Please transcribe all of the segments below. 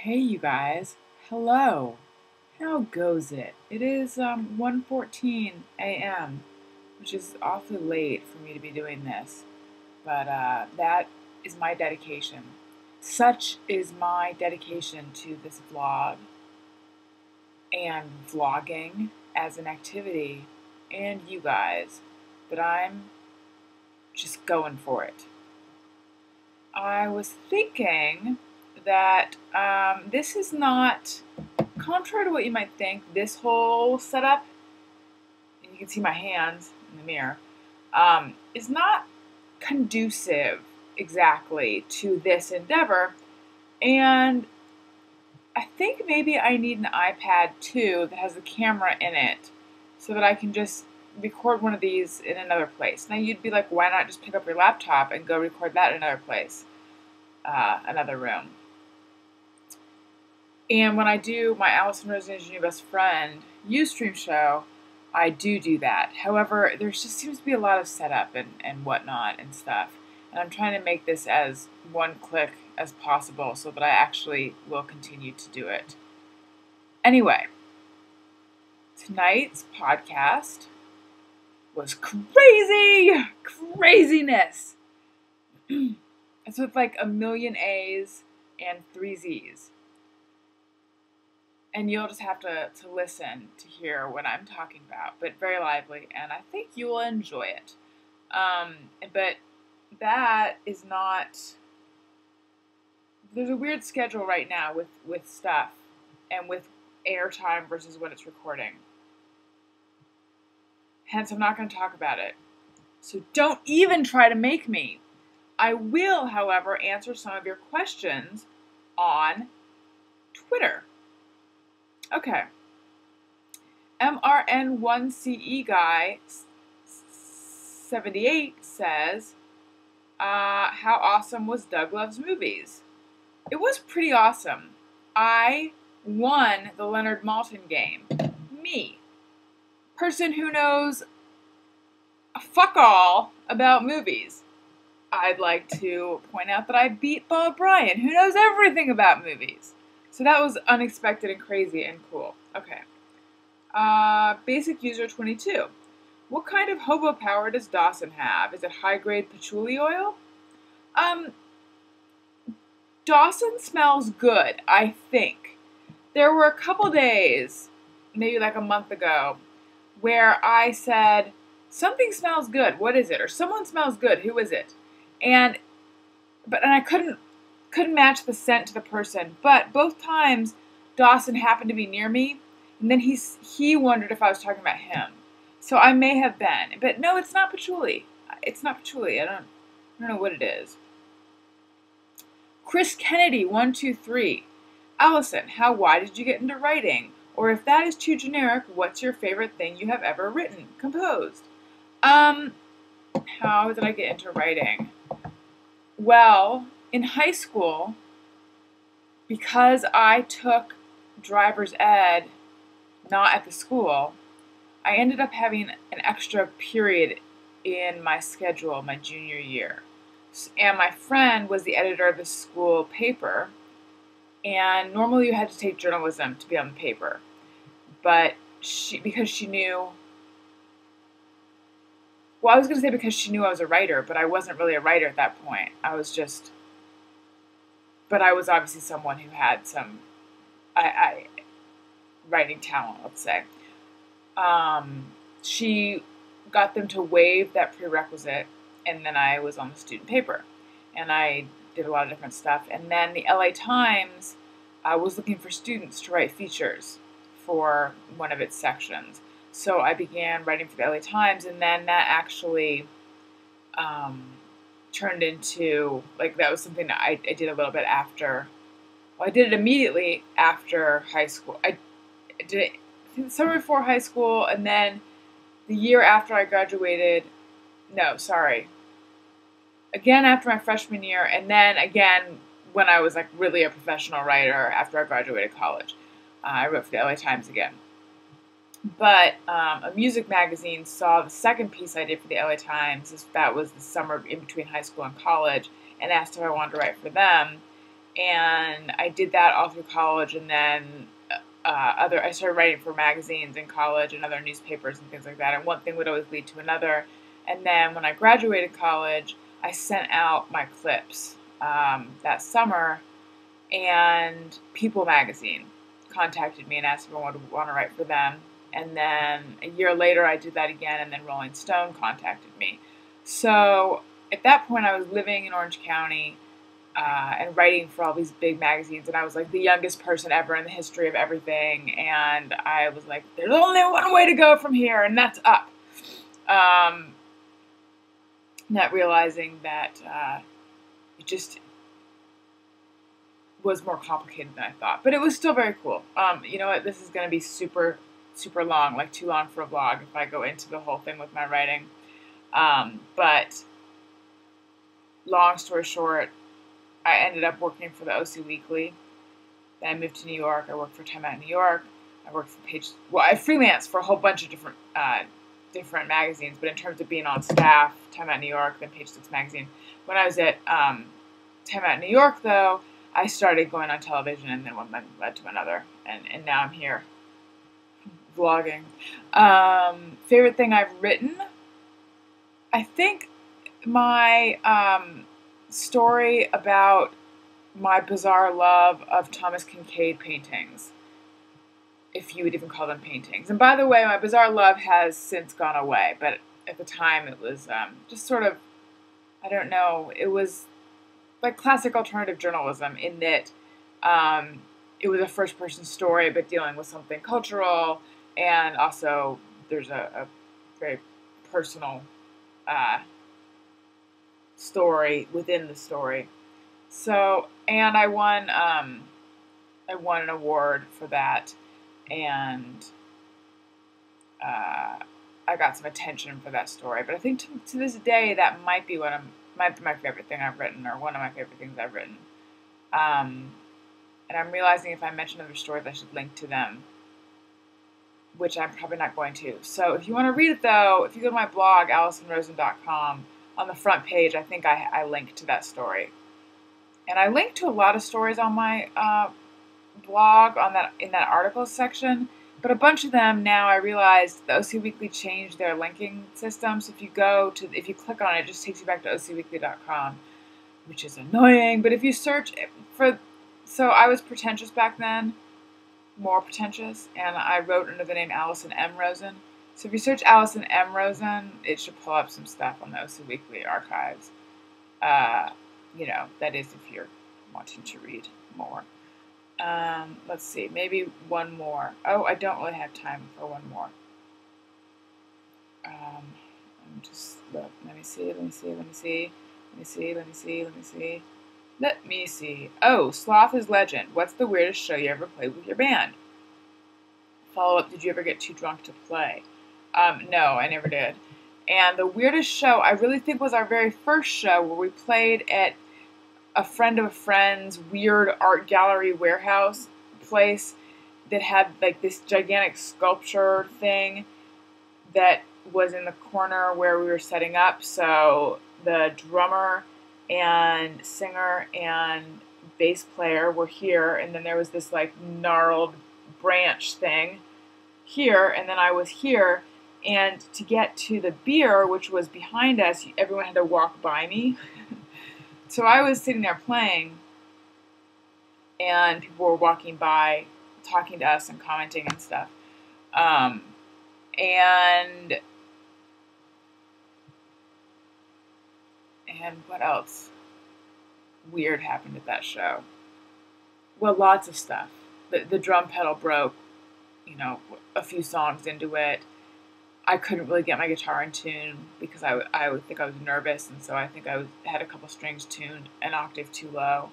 Hey, you guys. Hello. How goes it? It is 1:14 a.m., which is awfully late for me to be doing this, but that is my dedication. Such is my dedication to this vlog and vlogging as an activity and you guys that I'm just going for it. I was thinking that this is not, contrary to what you might think, this whole setup, and you can see my hands in the mirror, is not conducive exactly to this endeavor. And I think maybe I need an iPad too that has a camera in it so that I can just record one of these in another place. Now you'd be like, why not just pick up your laptop and go record that in another place, another room? And when I do my Alison, Rosen, and your best friend Ustream show, I do that. However, there just seems to be a lot of setup and whatnot and stuff. And I'm trying to make this as one click as possible so that I actually will continue to do it. Anyway, tonight's podcast was crazy! Craziness! It's with like a million A's and 3 Z's. And you'll just have to listen to hear what I'm talking about, but very lively, and I think you will enjoy it. But that is not, there's a weird schedule right now with stuff and with airtime versus when it's recording. Hence, I'm not going to talk about it. So don't even try to make me. I will, however, answer some of your questions on Twitter. Okay. MRN1CE guy 78 says, how awesome was Doug Loves Movies? It was pretty awesome. I won the Leonard Maltin game. Me. Person who knows fuck all about movies. I'd like to point out that I beat Bob Bryan, who knows everything about movies. So that was unexpected and crazy and cool. Okay. Basic user 22. What kind of hobo power does Dawson have? Is it high-grade patchouli oil? Dawson smells good, I think. There were a couple days, maybe like a month ago, where I said, something smells good. What is it? Or someone smells good. Who is it? And I couldn't match the scent to the person, but both times Dawson happened to be near me, and then he wondered if I was talking about him. So I may have been, but no, it's not patchouli. It's not patchouli. I don't know what it is. Chris Kennedy 123. Alison, why did you get into writing? Or if that is too generic, what's your favorite thing you have ever written, composed? How did I get into writing? Well, in high school, because I took driver's ed not at the school, I ended up having an extra period in my schedule my junior year. And my friend was the editor of the school paper, and normally you had to take journalism to be on the paper. But because she knew, well, I was going to say because she knew I was a writer, but I wasn't really a writer at that point. But I was obviously someone who had some writing talent, let's say. She got them to waive that prerequisite, and then I was on the student paper. And I did a lot of different stuff. And then the LA Times was looking for students to write features for one of its sections. So I began writing for the LA Times, and then that actually turned into, like, that was something that I did a little bit after. Well, I did it immediately after high school. I did it the summer before high school, and then the year after I graduated. No, sorry. Again after my freshman year, and then again when I was like really a professional writer after I graduated college. I wrote for the LA Times again. But a music magazine saw the second piece I did for the LA Times. That was the summer in between high school and college, and asked if I wanted to write for them. And I did that all through college, and then I started writing for magazines in college and other newspapers and things like that. And one thing would always lead to another. And then when I graduated college, I sent out my clips that summer, and People magazine contacted me and asked if I would want to write for them. And then a year later, I did that again, and then Rolling Stone contacted me. So at that point, I was living in Orange County and writing for all these big magazines, and I was like the youngest person ever in the history of everything, and I was like, there's only one way to go from here, and that's up. Not realizing that it just was more complicated than I thought, but it was still very cool. You know what, this is going to be super long, like too long for a vlog if I go into the whole thing with my writing. But long story short, I ended up working for the OC Weekly. Then I moved to New York. I worked for Time Out New York. I worked for I freelanced for a whole bunch of different magazines, but in terms of being on staff, Time Out New York, then Page Six Magazine. When I was at Time Out New York, though, I started going on television, and then one led to another, and now I'm here, vlogging. Favorite thing I've written? I think my story about my bizarre love of Thomas Kinkade paintings, if you would even call them paintings. And by the way, my bizarre love has since gone away, but at the time it was just sort of, I don't know, it was like classic alternative journalism in that it was a first-person story but dealing with something cultural, and also there's a very personal story within the story. So, and I won an award for that, and I got some attention for that story. But I think to this day, that might be my favorite thing I've written, or one of my favorite things I've written. And I'm realizing if I mention other stories, I should link to them, which I'm probably not going to. So if you want to read it, though, if you go to my blog, AlisonRosen.com, on the front page, I think I linked to that story. And I linked to a lot of stories on my blog in that articles section, but a bunch of them now I realized the OC Weekly changed their linking system. So if you click on it, it just takes you back to ocweekly.com, which is annoying. But if you search so I was pretentious back then, more pretentious, and I wrote under the name Alison M. Rosen. So if you search Alison M. Rosen, it should pull up some stuff on the OC Weekly archives. You know, that is if you're wanting to read more. Let's see, maybe one more. Oh, I don't really have time for one more. Let me see. Oh, Sloth is Legend. What's the weirdest show you ever played with your band? Follow-up, did you ever get too drunk to play? No, I never did. And the weirdest show, I really think, was our very first show where we played at a friend of a friend's weird art gallery warehouse place that had like this gigantic sculpture thing that was in the corner where we were setting up. So the drummer and singer and bass player were here, and then there was this like gnarled branch thing here, and then I was here. And to get to the beer, which was behind us, everyone had to walk by me. So I was sitting there playing, and people were walking by, talking to us and commenting and stuff. And what else weird happened at that show? Well, lots of stuff. The drum pedal broke, you know, a few songs into it. I couldn't really get my guitar in tune because I would think I was nervous, and so I think I had a couple strings tuned an octave too low.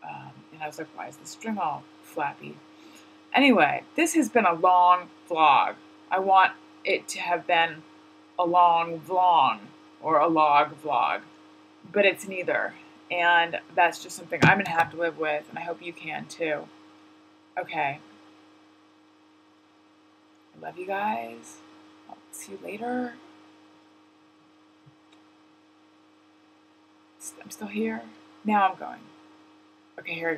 And I was like, why is the string all flappy? Anyway, this has been a long vlog. I want it to have been a long vlog or a log vlog, but it's neither. And that's just something I'm going to have to live with, and I hope you can too. Okay. I love you guys. I'll see you later. I'm still here. Now I'm going. Okay, here